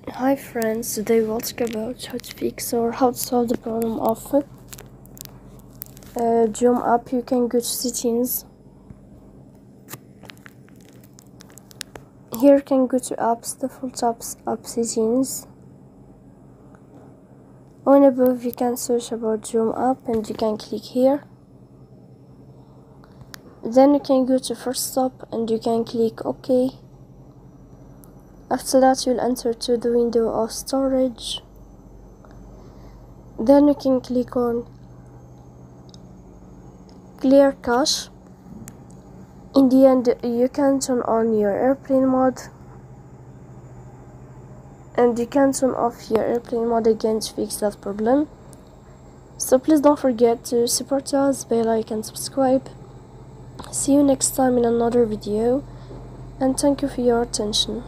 Hi friends, today we'll talk about how to fix or how to solve the problem of Joom app. You can go to settings. Here you can go to apps, default apps, app settings. On above you can search about Joom app and you can click here. Then you can go to first stop and you can click OK. After that you'll enter to the window of storage. Then you can click on clear cache. In the end you can turn on your airplane mode and you can turn off your airplane mode again to fix that problem. So please don't forget to support us by like and subscribe. See you next time in another video and thank you for your attention.